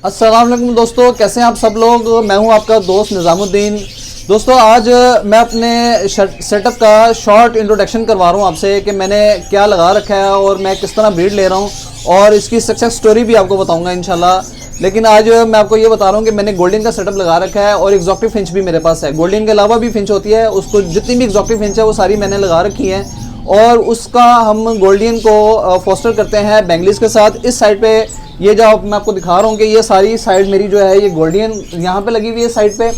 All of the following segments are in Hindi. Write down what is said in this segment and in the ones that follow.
अस्सलाम वालेकुम दोस्तों, कैसे हैं आप सब लोग। मैं हूं आपका दोस्त निज़ामुद्दीन। दोस्तों आज मैं अपने सेटअप का शॉर्ट इंट्रोडक्शन करवा रहा हूं आपसे कि मैंने क्या लगा रखा है और मैं किस तरह ब्रीड ले रहा हूं और इसकी सक्सेस स्टोरी भी आपको बताऊंगा इंशाल्लाह। लेकिन आज मैं आपको ये बता रहा हूं कि मैंने गोल्डन का सेटअप लगा रखा है और एक्जॉटिक फिंच भी मेरे पास है। गोल्डन के अलावा भी फिंच होती है, उसको जितनी भी एक्जॉटिक फिंच है वो सारी मैंने लगा रखी है और उसका हम गोल्डन को फोस्टर करते हैं बेंगलीज के साथ। इस साइड पे ये जो मैं आपको दिखा रहा हूँ कि ये सारी साइड मेरी जो है ये गोल्डन यहाँ पे लगी हुई है साइड पे,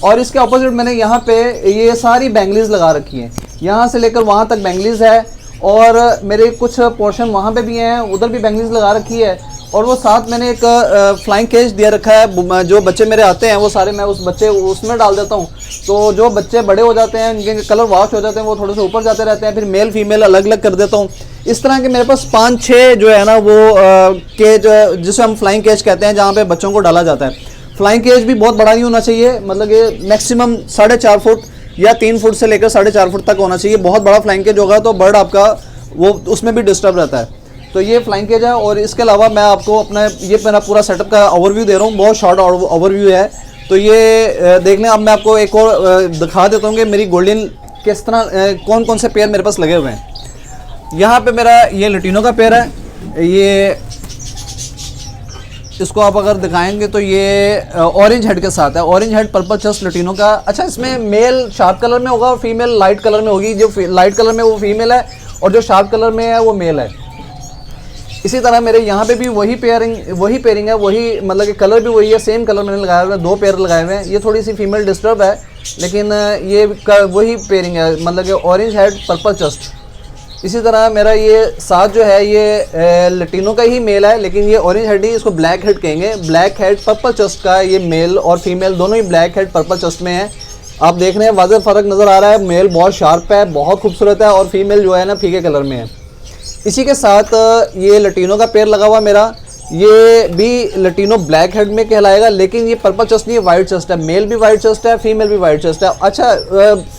और इसके ऑपोजिट मैंने यहाँ पे ये सारी बेंगलीज लगा रखी हैं। यहाँ से लेकर वहाँ तक बेंगलीज है और मेरे कुछ पोर्शन वहाँ पे भी हैं, उधर भी बेंगलीज लगा रखी है। और वो साथ मैंने एक फ्लाइंग केज दिया रखा है। जो बच्चे मेरे आते हैं वो सारे मैं उस बच्चे उसमें डाल देता हूँ। तो जो बच्चे बड़े हो जाते हैं, उनके कलर वॉश हो जाते हैं, वो थोड़े से ऊपर जाते रहते हैं, फिर मेल फीमेल अलग अलग कर देता हूँ। इस तरह के मेरे पास 5-6 जो है ना वो केज, जिसे हम फ्लाइंग केज कहते हैं, जहाँ पे बच्चों को डाला जाता है। फ्लाइंग केज भी बहुत बड़ा नहीं होना चाहिए, मतलब कि मैक्सिमम 4.5 फुट या 3 फुट से लेकर 4.5 फुट तक होना चाहिए। बहुत बड़ा फ्लाइंग केज होगा तो बर्ड आपका वो उसमें भी डिस्टर्ब रहता है। तो ये फ्लाइंग केज है। और इसके अलावा मैं आपको अपना ये मेरा पूरा सेटअप का ओवरव्यू दे रहा हूँ, बहुत शॉर्ट ओवरव्यू है। तो ये देख लें। अब मैं आपको एक और दिखा देता हूँ कि मेरी गोल्डन किस तरह कौन कौन से पेयर मेरे पास लगे हुए हैं। यहाँ पे मेरा ये लटीनो का पेयर है। ये इसको आप अगर दिखाएंगे तो ये ऑरेंज हेड के साथ है, ऑरेंज हेड पर्पल चस्ट लटीनो का। अच्छा, इसमें मेल शार्प कलर में होगा और फीमेल लाइट कलर में होगी। जो लाइट कलर में वो फीमेल है और जो शार्प कलर में है वो मेल है। इसी तरह मेरे यहाँ पे भी वही पेयरिंग है, वही मतलब कि कलर भी वही है, सेम कलर मैंने लगाए हुए हैं। 2 पेयर लगाए हुए हैं। ये थोड़ी सी फीमेल डिस्टर्ब है, लेकिन ये वही पेयरिंग है, मतलब कि ऑरेंज हेड पर्पल चस्ट। इसी तरह मेरा ये साथ जो है ये लटीनो का ही मेल है, लेकिन ये ऑरेंज हेड ही, इसको ब्लैक हेड कहेंगे। ब्लैक हेड पर्पल चस्ट का ये मेल और फीमेल दोनों ही ब्लैक हेड पर्पल चस्ट में है। आप देख रहे हैं वाज़ेह फ़र्क नज़र आ रहा है। मेल बहुत शार्प है, बहुत खूबसूरत है, और फीमेल जो है ना फीके कलर में है। इसी के साथ ये लटीनो का पेयर लगा हुआ मेरा, ये भी लटीनो ब्लैक हेड में कहलाएगा, लेकिन ये पर्पल चस्ट नहीं है, वाइट चस्ट है। मेल भी वाइट चस्ट है, फीमेल भी वाइट चस्ट है। अच्छा,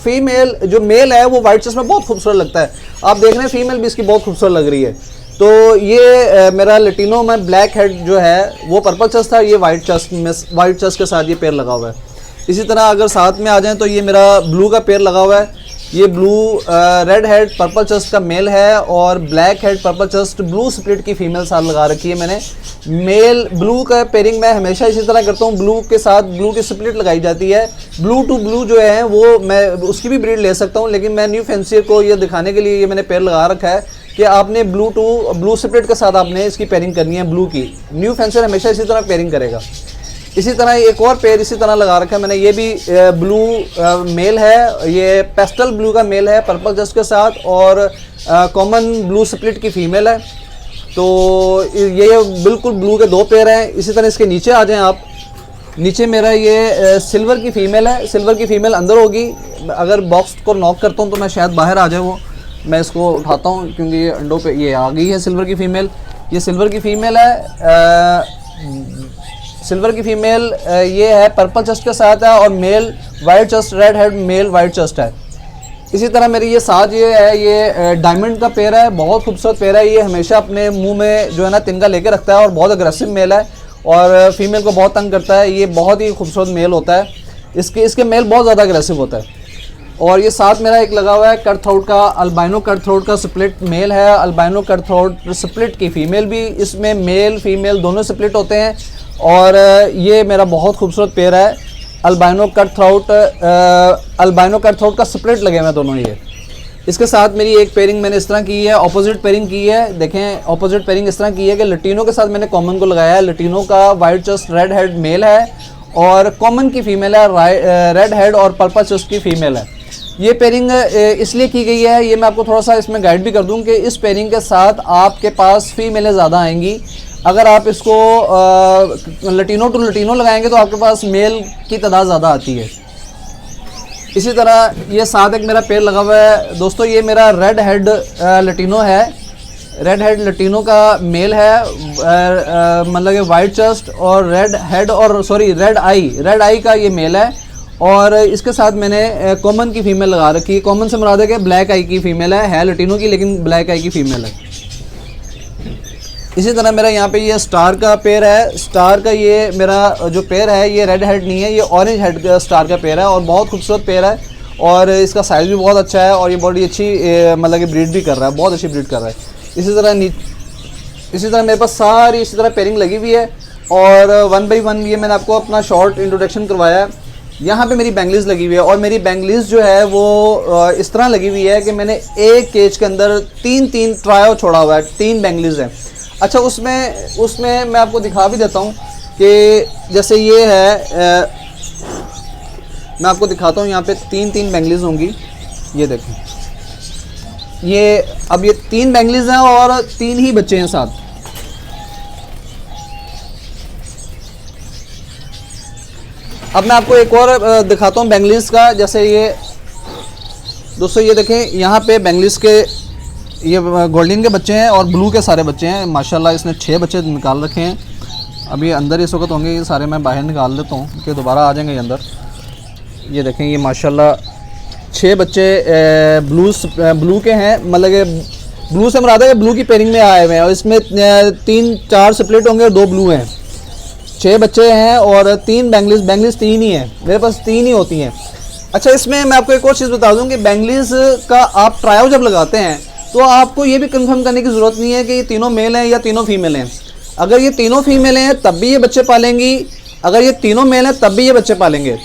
फीमेल जो मेल है वो वाइट चस्ट में बहुत खूबसूरत लगता है। आप देख रहे हैं फीमेल भी इसकी बहुत खूबसूरत लग रही है। तो ये मेरा लटीनो में ब्लैक हेड जो है वो पर्पल चस्ट था, ये वाइट चस्ट के साथ ये पेयर लगा हुआ है। इसी तरह अगर साथ में आ जाएँ तो ये मेरा ब्लू का पेयर लगा हुआ है। ये blue red head purple chest का मेल है और black head purple chest blue split की फीमेल साथ लगा रखी है मैंने। मेल ब्लू का पेयरिंग मैं हमेशा इसी तरह करता हूँ, ब्लू के साथ ब्लू की स्प्लिट लगाई जाती है। ब्लू टू ब्लू जो है वो मैं उसकी भी ब्रीड ले सकता हूँ, लेकिन मैं न्यू फैंसियर को ये दिखाने के लिए ये मैंने पेयर लगा रखा है कि आपने ब्लू टू ब्लू स्प्लिट के साथ आपने इसकी पेयरिंग करनी है। ब्लू की न्यू फैंसियर हमेशा इसी तरह पेयरिंग करेगा। इसी तरह एक और पेयर इसी तरह लगा रखा है मैंने, ये भी ब्लू मेल है, ये पेस्टल ब्लू का मेल है पर्पल जस्ट के साथ, और कॉमन ब्लू स्प्लिट की फीमेल है। तो ये बिल्कुल ब्लू के 2 पेयर हैं। इसी तरह इसके नीचे आ जाएं आप। नीचे मेरा ये सिल्वर की फ़ीमेल है। सिल्वर की फ़ीमेल अंदर होगी। अगर बॉक्स को नॉक करता हूँ तो मैं शायद बाहर आ जाए वो। मैं इसको उठाता हूँ क्योंकि ये अंडों पे ये आ गई है सिल्वर की फ़ीमेल। ये सिल्वर की फ़ीमेल है। सिल्वर की फीमेल ये है पर्पल चस्ट के साथ है और male white chest, red head male white chest है। इसी तरह मेरी ये साथ ये है, ये डायमंड का पेयर है, बहुत खूबसूरत पेयर है। ये हमेशा अपने मुंह में जो है ना तिनका लेके रखता है और बहुत अग्रेसिव मेल है और फीमेल को बहुत तंग करता है। ये बहुत ही खूबसूरत मेल होता है। इसके मेल बहुत ज़्यादा अग्रेसिव होता है। और ये साथ मेरा एक लगा हुआ है कट थ्रोट का, अल्बाइनो कट थ्रोट का स्प्लिट मेल है, अल्बाइनो कट थ्रोट स्प्लिट की फ़ीमेल भी। इसमें मेल फीमेल दोनों स्प्लिट होते हैं। और ये मेरा बहुत खूबसूरत पेयर है अल्बाइनो कट थ्रोट का स्प्लिट लगे हुए दोनों ये। इसके साथ मेरी एक पेयरिंग मैंने इस तरह की है, ऑपोजिट पेयरिंग की है। देखें ऑपोजिट पेयरिंग इस तरह की है कि लटीनो के साथ मैंने कॉमन को लगाया है। लटीनो का white chest red head mail है और कॉमन की फ़ीमेल है रेड हेड और पर्पल चस्ट की फ़ीमेल है। ये पेयरिंग इसलिए की गई है, ये मैं आपको थोड़ा सा इसमें गाइड भी कर दूं कि इस पेयरिंग के साथ आपके पास फीमेलें ज़्यादा आएंगी। अगर आप इसको लटीनो टू लटीनो लगाएंगे तो आपके पास मेल की तादाद ज़्यादा आती है। इसी तरह ये साथ एक मेरा पेयर लगा हुआ है दोस्तों, ये मेरा रेड हेड लटीनो है। रेड हेड लटीनो का मेल है, मतलब कि वाइट चस्ट और रेड हेड और रेड आई का ये मेल है। और इसके साथ मैंने कॉमन की फ़ीमेल लगा रखी है। कॉमन से मुराद है कि ब्लैक आई की फ़ीमेल है लटीनो की, लेकिन ब्लैक आई की फ़ीमेल है। इसी तरह मेरा यहाँ पे ये स्टार का पेयर है। स्टार का ये मेरा जो पेयर है ये रेड हेड नहीं है, ये ऑरेंज हेड का स्टार का पेयर है और बहुत खूबसूरत पेयर है और इसका साइज़ भी बहुत अच्छा है और ये बड़ी अच्छी मतलब कि ब्रीड भी कर रहा है, बहुत अच्छी ब्रीड कर रहा है। इसी तरह मेरे पास सारी इसी तरह पेयरिंग लगी हुई है और 1 बाई 1 ये मैंने आपको अपना शॉर्ट इंट्रोडक्शन करवाया है। यहाँ पे मेरी बैंगलीज लगी हुई है और मेरी बैंगलीज जो है वो इस तरह लगी हुई है कि मैंने एक केज के अंदर 3 ट्रायो छोड़ा हुआ है, 3 बैंगलीज हैं। अच्छा, उसमें मैं आपको दिखा भी देता हूँ कि जैसे ये है, मैं आपको दिखाता हूँ यहाँ पे 3 बैंगलीज होंगी, ये देखें, ये अब ये 3 बैंगलीज हैं और 3 ही बच्चे हैं साथ। अब मैं आपको एक और दिखाता हूँ बैंगलीज का। जैसे ये दोस्तों ये देखें, यहाँ पे बैंगलीज के ये गोल्डन के बच्चे हैं और ब्लू के सारे बच्चे हैं। माशाल्लाह इसने 6 बच्चे निकाल रखे हैं। अभी अंदर इस वक्त होंगे, ये सारे मैं बाहर निकाल देता हूँ कि दोबारा आ जाएंगे अंदर। ये देखें, ये माशाल्लाह 6 बच्चे ब्लू के हैं, मतलब कि ब्लू से मुराद है कि ब्लू की पेयरिंग में आए हुए हैं और इसमें 3-4 स्प्लिट होंगे और 2 ब्लू हैं। 6 बच्चे हैं और 3 बैंगलीज 3 ही हैं, मेरे पास 3 ही होती हैं। अच्छा, इसमें मैं आपको एक और चीज़ बता दूं कि बैंगलीज का आप ट्रायल जब लगाते हैं तो आपको ये भी कंफर्म करने की ज़रूरत नहीं है कि ये तीनों मेल हैं या तीनों फीमेल हैं। अगर ये तीनों फीमेल हैं तब भी ये बच्चे पालेंगी, अगर ये तीनों मेल हैं तब भी ये बच्चे पालेंगे।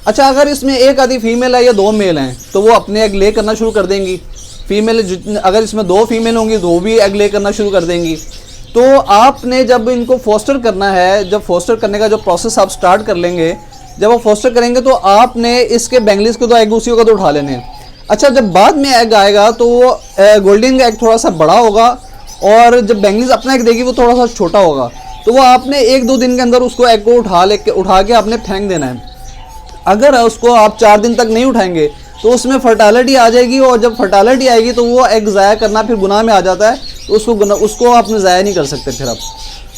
अच्छा, अगर इसमें एक आधी फीमेल है या 2 मेल हैं तो वो अपने एग ले करना शुरू कर देंगी। फीमेल अगर इसमें 2 फीमेल होंगी तो वो भी एग ले करना शुरू कर देंगी। तो आपने जब इनको फोस्टर करना है, जब फोस्टर करने का जो प्रोसेस आप स्टार्ट कर लेंगे, जब आप फोस्टर करेंगे तो आपने इसके बैंगलीज को तो एग उसी वक्त उठा लेने हैं। अच्छा, जब बाद में एग आएगा तो वो गोल्डन का एग थोड़ा सा बड़ा होगा और जब बैंगलीज अपना एग देगी वो थोड़ा सा छोटा होगा। तो वो आपने 1-2 दिन के अंदर उसको एग को उठा के आपने फेंक देना है। अगर उसको आप 4 दिन तक नहीं उठाएंगे तो उसमें फर्टालिटी आ जाएगी और जब फर्टालिटी आएगी तो वो एग ज़ाया करना फिर गुनाह में आ जाता है, तो उसको आपने ज़ाया नहीं कर सकते फिर आप।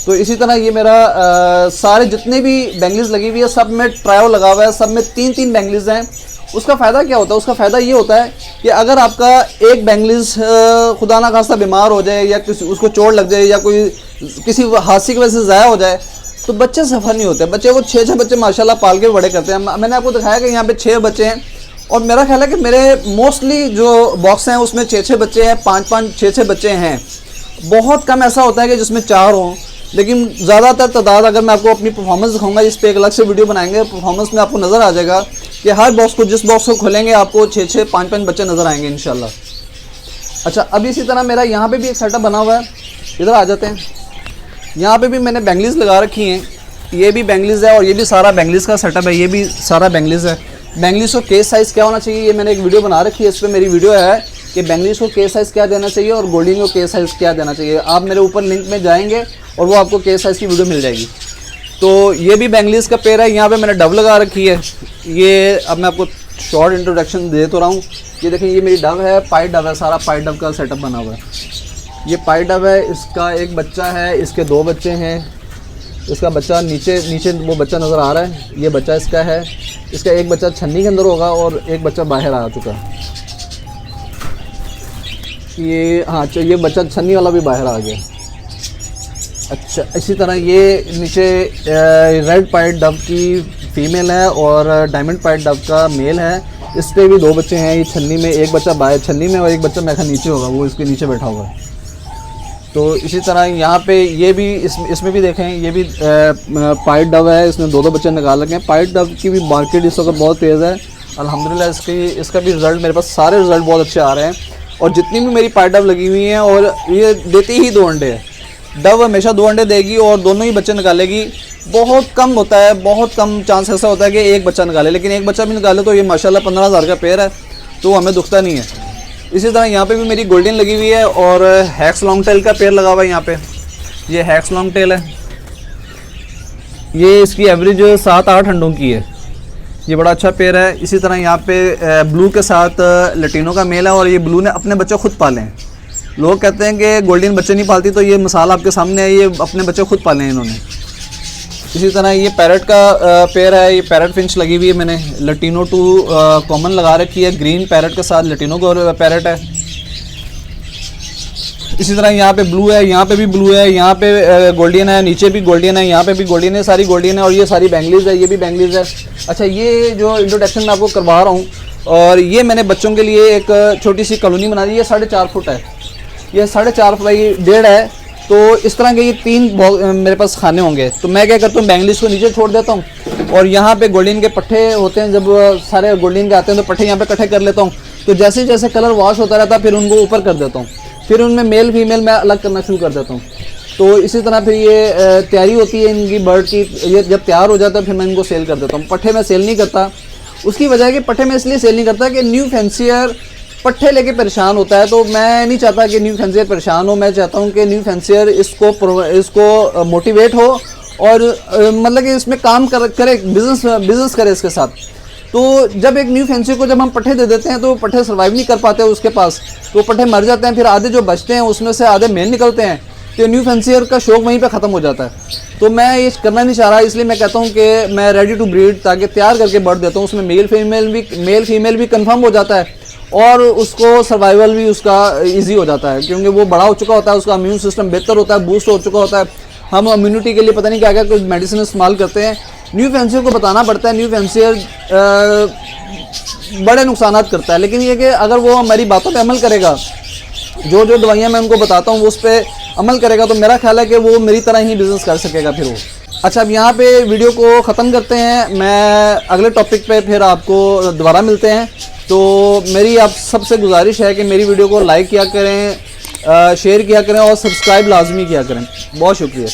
तो इसी तरह ये मेरा सारे जितने भी बैंगलीज लगी हुई है सब में ट्रायो लगा हुआ है, सब में 3 बैंगलीज हैं। उसका फ़ायदा क्या होता है? उसका फ़ायदा ये होता है कि अगर आपका एक बैंगलीज खुदा ना खास्ता बीमार हो जाए या उसको चोट लग जाए या कोई किसी हादसे की वजह से ज़ाया हो जाए तो बच्चे सफ़र नहीं होते। बच्चे वो 6 बच्चे माशाल्लाह पाल के बड़े करते हैं। मैंने आपको दिखाया कि यहाँ पे 6 बच्चे हैं और मेरा ख्याल है कि मेरे मोस्टली जो बॉक्स हैं उसमें 6 बच्चे हैं, 5-5 6 बच्चे हैं। बहुत कम ऐसा होता है कि जिसमें 4 हों, लेकिन ज़्यादातर तादाद अगर मैं आपको अपनी परफॉर्मेंस दिखाऊंगा, इस पर एक अलग से वीडियो बनाएंगे, परफॉर्मेंस में आपको नज़र आ जाएगा कि हर बॉक्स को जिस बॉक्स को खोलेंगे आपको 6-6 5-5 बच्चे नज़र आएंगे इंशाल्लाह। अच्छा, अब इसी तरह मेरा यहाँ पे भी एक सेटअप बना हुआ है, इधर आ जाते हैं। यहाँ पे भी मैंने बैंगलीज लगा रखी हैं, ये भी बैंगलीज है और ये भी सारा बैंगलीज का सेटअप है, ये भी सारा बैंगलीज है। बैंगलीज को केस साइज़ क्या होना चाहिए ये मैंने एक वीडियो बना रखी है, इस पर मेरी वीडियो है कि बैंगलीज को केस साइज़ क्या देना चाहिए और गोल्डन को केस साइज़ क्या देना चाहिए। आप मेरे ऊपर लिंक में जाएंगे और वो आपको केस साइज़ की वीडियो मिल जाएगी। तो ये भी बैंगलीज का पेयर है, यहाँ पे मैंने डब लगा रखी है। ये अब मैं आपको शॉर्ट इंट्रोडक्शन दे तो रहा हूँ। ये देखें, ये मेरी डब है, पाइट डब है, सारा पाइट डब का सेटअप बना हुआ है। ये पाइट डब है, इसका एक बच्चा है, इसके 2 बच्चे हैं। इसका बच्चा नीचे वो बच्चा नज़र आ रहा है, ये बच्चा इसका है। इसका एक बच्चा छन्नी के अंदर होगा और एक बच्चा बाहर आ चुका है। ये हाँ, ये बच्चा छन्नी वाला भी बाहर आ गया। अच्छा, इसी तरह ये नीचे रेड पाइट डब की फ़ीमेल है और डायमंड पाइट डब का मेल है। इस पर भी 2 बच्चे हैं। ये छन्नी में एक बच्चा बाहर छन्नी में और एक बच्चा मेरे ख्याल नीचे होगा, वो इसके नीचे बैठा हुआ है। तो इसी तरह यहाँ पे ये भी इसमें भी देखें, ये भी पाइट डब है, इसने 2 बच्चे निकाल रखे हैं। पाइट डब की भी मार्केट इस वक्त बहुत तेज़ है अल्हम्दुलिल्लाह। इसका भी रिज़ल्ट मेरे पास सारे रिज़ल्ट बहुत अच्छे आ रहे हैं और जितनी भी मेरी पाइट डब लगी हुई हैं और ये देती ही 2 अंडे है। डब हमेशा 2 अंडे देगी और दोनों ही बच्चे निकालेगी। बहुत कम होता है, बहुत कम चांस ऐसा होता है कि एक बच्चा निकाले, लेकिन एक बच्चा भी निकाले तो ये माशाल्लाह 15,000 का पेयर है, तो हमें दुखता नहीं है। इसी तरह यहाँ पे भी मेरी गोल्डन लगी हुई है और हैक्स लॉन्ग टेल का पेयर लगा हुआ है। यहाँ पे ये हैक्स लॉन्ग टेल है, ये इसकी एवरेज 7-8 अंडों की है, ये बड़ा अच्छा पेयर है। इसी तरह यहाँ पे ब्लू के साथ लटीनो का मेल है और ये ब्लू ने अपने बच्चे खुद पाले हैं। लोग कहते हैं कि गोल्डन बच्चे नहीं पालती, तो ये मिसाल आपके सामने है, ये अपने बच्चे खुद पाले हैं इन्होंने। इसी तरह ये पैरट का पेयर है, ये पैरट फिंच लगी हुई है, मैंने लटीनो 2 कॉमन लगा रखी है, ग्रीन पैरट के साथ लटीनो का पैरट है। इसी तरह यहाँ पे ब्लू है, यहाँ पे भी ब्लू है, यहाँ पे गोल्डन है, नीचे भी गोल्डन है, यहाँ पे भी गोल्डन है, सारी गोल्डन है और ये सारी बैंगलीज है, ये भी बैंगलीज है। अच्छा, ये जो इंट्रोडक्शन मैं आपको करवा रहा हूँ और ये मैंने बच्चों के लिए एक छोटी सी कॉलोनी बना दी है। 4.5 फुट है, ये 4.5 बाई 1.5 है। तो इस तरह के ये 3 मेरे पास खाने होंगे। तो मैं क्या करता हूँ, बैंगलीज को नीचे छोड़ देता हूँ और यहाँ पे गोल्डन के पट्टे होते हैं, जब सारे गोल्डन के आते हैं तो पट्टे यहाँ पे इकट्ठे कर लेता हूँ। तो जैसे जैसे कलर वॉश होता रहता है फिर उनको ऊपर कर देता हूँ, फिर उनमें मेल फीमेल मैं अलग करना शुरू कर देता हूँ। तो इसी तरह फिर ये तैयारी होती है इनकी बर्ड की। ये जब तैयार हो जाता है फिर मैं इनको सेल कर देता हूँ। पट्टे में सेल नहीं करता, उसकी वजह है कि पट्टे में इसलिए सेल नहीं करता कि न्यू फैंसियर पट्टे लेके परेशान होता है। तो मैं नहीं चाहता कि न्यू फैंसियर परेशान हो, मैं चाहता हूँ कि न्यू फैंसियर इसको मोटिवेट हो और मतलब कि इसमें काम करे, बिजनेस करे इसके साथ। तो जब एक न्यू फैंसी को जब हम पट्टे दे देते हैं तो पट्टे सर्वाइव नहीं कर पाते उसके पास, तो पट्टे मर जाते हैं। फिर आधे जो बचते हैं उसमें से आधे मेल निकलते हैं, तो न्यू फैंसियर का शौक वहीं पे ख़त्म हो जाता है। तो मैं ये करना नहीं चाह रहा, इसलिए मैं कहता हूँ कि मैं रेडी टू ब्रीड ताकि तैयार करके बर्ड देता हूँ। उसमें मेल फीमेल भी कन्फर्म हो जाता है और उसको सर्वाइवल भी उसका ईजी हो जाता है, क्योंकि वो बड़ा हो चुका होता है, उसका इम्यून सिस्टम बेहतर होता है, बूस्ट हो चुका होता है। हम इम्यूनिटी के लिए पता नहीं क्या क्या कुछ मेडिसिन इस्तेमाल करते हैं। न्यू फैंसियर को बताना पड़ता है, न्यू फैंसियर बड़े नुकसान करता है, लेकिन ये कि अगर वो हमारी बातों पे अमल करेगा, जो जो दवाइयाँ मैं उनको बताता हूँ वो उस पर अमल करेगा, तो मेरा ख्याल है कि वो मेरी तरह ही बिज़नेस कर सकेगा फिर वो। अच्छा, अब यहाँ पे वीडियो को ख़त्म करते हैं, मैं अगले टॉपिक पे फिर आपको दोबारा मिलते हैं। तो मेरी आप सबसे गुजारिश है कि मेरी वीडियो को लाइक किया करें, शेयर किया करें और सब्सक्राइब लाजमी किया करें। बहुत शुक्रिया।